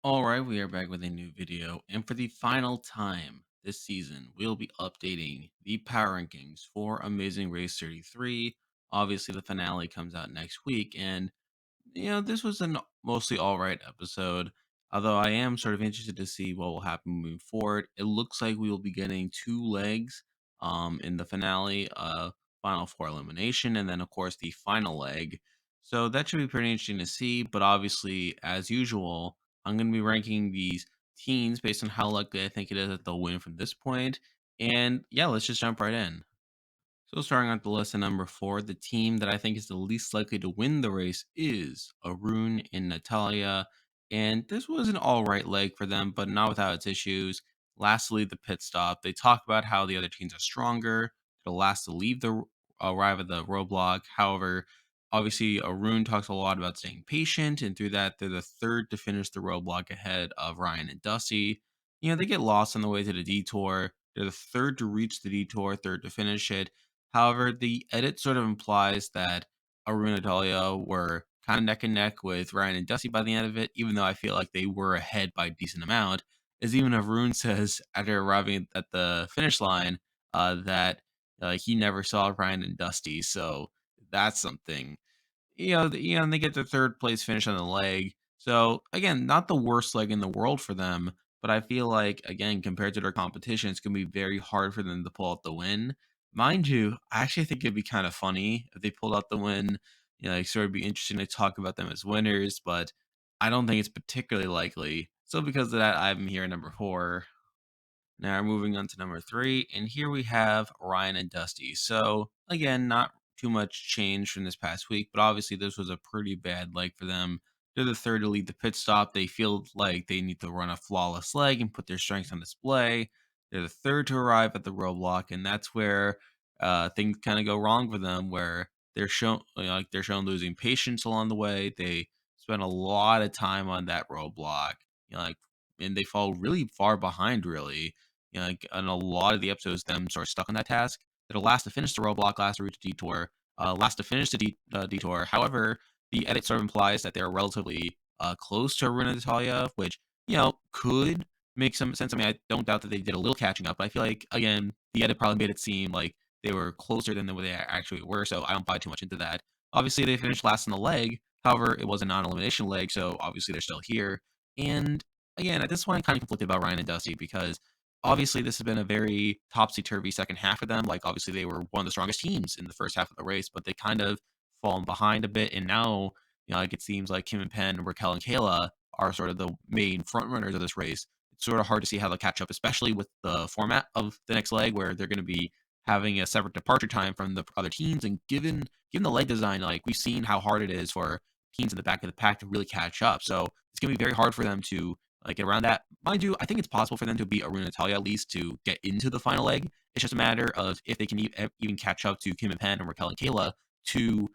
All right, we are back with a new video, and for the final time this season, we'll be updating the power rankings for Amazing Race 33. Obviously, the finale comes out next week, and this was a mostly all right episode. Although I am sort of interested to see what will happen moving forward. It looks like we will be getting two legs in the finale, final four elimination, and then of course the final leg. So that should be pretty interesting to see. But obviously, as usual, I'm going to be ranking these teams based on how likely I think it is that they'll win from this point. And yeah, let's just jump right in. So starting at the list at number four, the team that I think is the least likely to win the race is Arun and Natalia. And this was an all right leg for them, but not without its issues. Lastly, the pit stop. They talk about how the other teams are stronger. They're the last to leave the arrive at the roadblock. However, obviously Arun talks a lot about staying patient, and through that, they're the third to finish the roadblock ahead of Ryan and Dusty. They get lost on the way to the detour. They're the third to reach the detour, third to finish it. However, the edit sort of implies that Arun and Natalia were kind of neck and neck with Ryan and Dusty by the end of it, even though I feel like they were ahead by a decent amount. As even Arun says after arriving at the finish line, that he never saw Ryan and Dusty, so that's something. And they get their third place finish on the leg. So again, not the worst leg in the world for them, but I feel like again, compared to their competition, it's gonna be very hard for them to pull out the win. Mind you, I actually think it'd be kind of funny if they pulled out the win. It sort of be interesting to talk about them as winners, but I don't think it's particularly likely. So because of that, I'm here at number four. Now moving on to number three, and here we have Ryan and Dusty. So again, not too much change from this past week, but obviously this was a pretty bad leg for them. They're the third to lead the pit stop. They feel like they need to run a flawless leg and put their strengths on display. They're the third to arrive at the roadblock, and that's where things kind of go wrong for them, where they're shown losing patience along the way. They spend a lot of time on that roadblock, like, and they fall really far behind, really like in a lot of the episodes, them sort of stuck on that task. They're the last to finish the roadblock, last to reach the detour, last to finish the detour. However, the edit sort of implies that they're relatively close to Aruna Natalia, which could make some sense. I mean, I don't doubt that they did a little catching up, but I feel like again, the edit probably made it seem like they were closer than what they actually were. So I don't buy too much into that. Obviously, they finished last in the leg. However, it was a non-elimination leg, so obviously they're still here. And again, at this point, I'm kind of conflicted about Ryan and Dusty because obviously this has been a very topsy-turvy second half for them. Like, obviously, they were one of the strongest teams in the first half of the race, but they kind of fallen behind a bit. And now, like it seems like Kim and Penn, Raquel and Cayla are sort of the main front runners of this race. It's sort of hard to see how they'll catch up, especially with the format of the next leg, where they're going to be having a separate departure time from the other teams. And given the leg design, like we've seen how hard it is for teams in the back of the pack to really catch up. So it's going to be very hard for them to get around that. Mind you, I think it's possible for them to beat Aruna Natalia at least to get into the final leg. It's just a matter of if they can even catch up to Kim and Penn and Raquel and Kayla to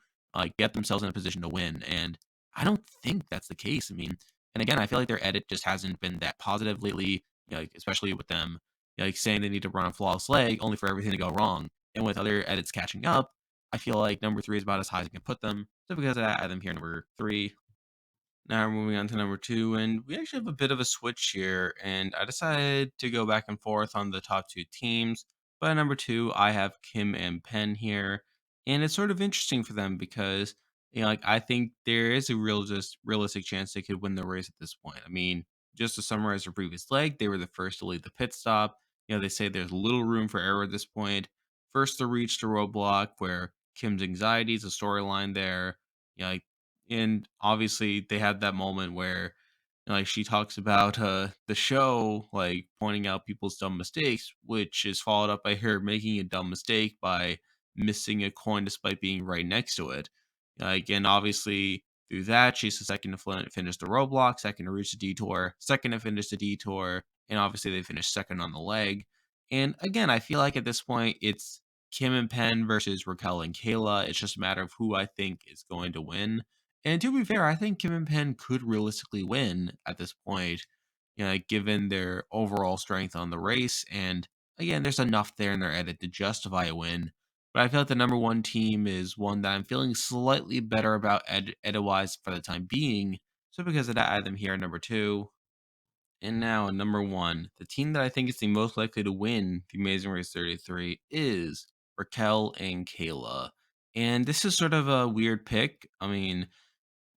get themselves in a position to win. And I don't think that's the case. I mean, and again, I feel like their edit just hasn't been that positive lately, like, especially with them like saying they need to run a flawless leg only for everything to go wrong. And with other edits catching up, I feel like number three is about as high as I can put them. So because of that, I have them here number three. Now we're moving on to number two, and we actually have a bit of a switch here. And I decided to go back and forth on the top two teams. But at number two, I have Kim and Penn here, and it's sort of interesting for them because like I think there is a just realistic chance they could win the race at this point. I mean, just to summarize their previous leg, they were the first to lead the pit stop. They say there's little room for error at this point. First to reach the roadblock, where Kim's anxiety is a storyline there. Like, and obviously they had that moment where like she talks about the show like pointing out people's dumb mistakes, which is followed up by her making a dumb mistake by missing a coin despite being right next to it. Like, and obviously through that she's the second to finish the roadblock, second to reach the detour, second to finish the detour, and obviously they finished second on the leg. And again, I feel like at this point it's Kim and Penn versus Raquel and Kayla. It's just a matter of who I think is going to win. And to be fair, I think Kim and Penn could realistically win at this point, like, given their overall strength on the race. And again, there's enough there in their edit to justify a win. But I feel like the number one team is one that I'm feeling slightly better about edit wise for the time being. So because of that, I have them here at number two. And now, number one, the team that I think is the most likely to win the Amazing Race 33 is Raquel and Cayla. And this is sort of a weird pick. I mean,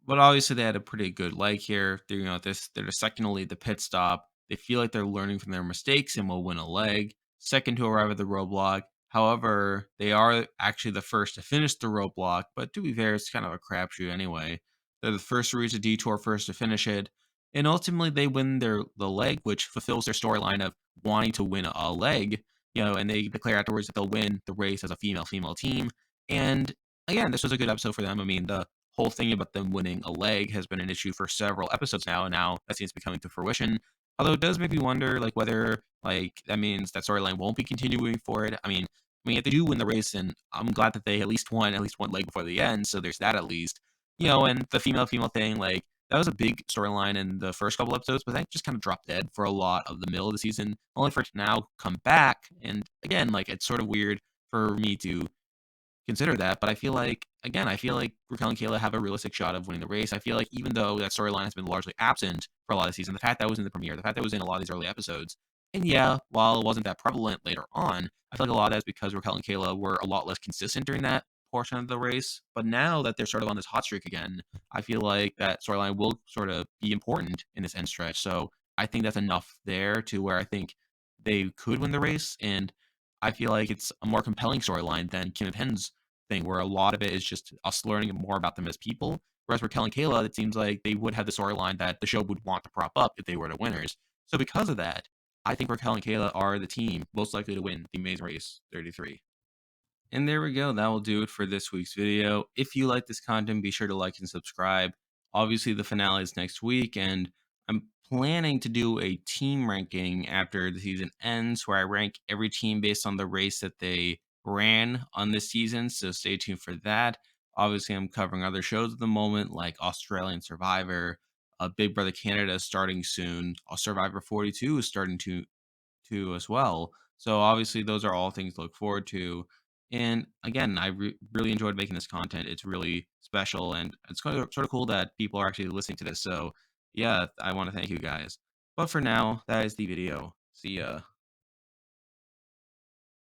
but obviously, they had a pretty good leg here. They're the second to lead the pit stop. They feel like they're learning from their mistakes and will win a leg. Second to arrive at the roadblock. However, they are actually the first to finish the roadblock, but to be fair, it's kind of a crapshoot anyway. They're the first to reach a detour, first to finish it, and ultimately they win the leg, which fulfills their storyline of wanting to win a leg. And they declare afterwards that they'll win the race as a female team. And again, this was a good episode for them. I mean, the whole thing about them winning a leg has been an issue for several episodes now, and now that seems to be coming to fruition. Although it does make me wonder, like whether like that means that storyline won't be continuing forward. If they do win the race, and I'm glad that they at least one leg before the end, so there's that at least. And the female thing, like that was a big storyline in the first couple episodes, but that just kind of dropped dead for a lot of the middle of the season, only for it to now come back. And again, like it's sort of weird for me to consider that. But I feel like Raquel and Kayla have a realistic shot of winning the race. I feel like even though that storyline has been largely absent for a lot of the season, the fact that was in the premiere, the fact that was in a lot of these early episodes, and yeah, while it wasn't that prevalent later on, I feel like a lot of that is because Raquel and Kayla were a lot less consistent during that portion of the race. But now that they're sort of on this hot streak again, I feel like that storyline will sort of be important in this end stretch. So I think that's enough there to where I think they could win the race. And I feel like it's a more compelling storyline than Kim and Penn's thing, where a lot of it is just us learning more about them as people. Whereas for Kelly and Kayla, it seems like they would have the storyline that the show would want to prop up if they were the winners. So because of that, I think Raquel and Kayla are the team most likely to win the Amazing Race 33. And there we go. That will do it for this week's video. If you like this content, be sure to like and subscribe. Obviously, the finale is next week, and I'm planning to do a team ranking after the season ends where I rank every team based on the race that they ran on this season. So stay tuned for that. Obviously, I'm covering other shows at the moment like Australian Survivor, Big Brother Canada is starting soon. Survivor 42 is starting to as well. So obviously, those are all things to look forward to. And again, really enjoyed making this content. It's really special, and it's sort of cool that people are actually listening to this. So yeah, I want to thank you guys. But for now, that is the video. See ya.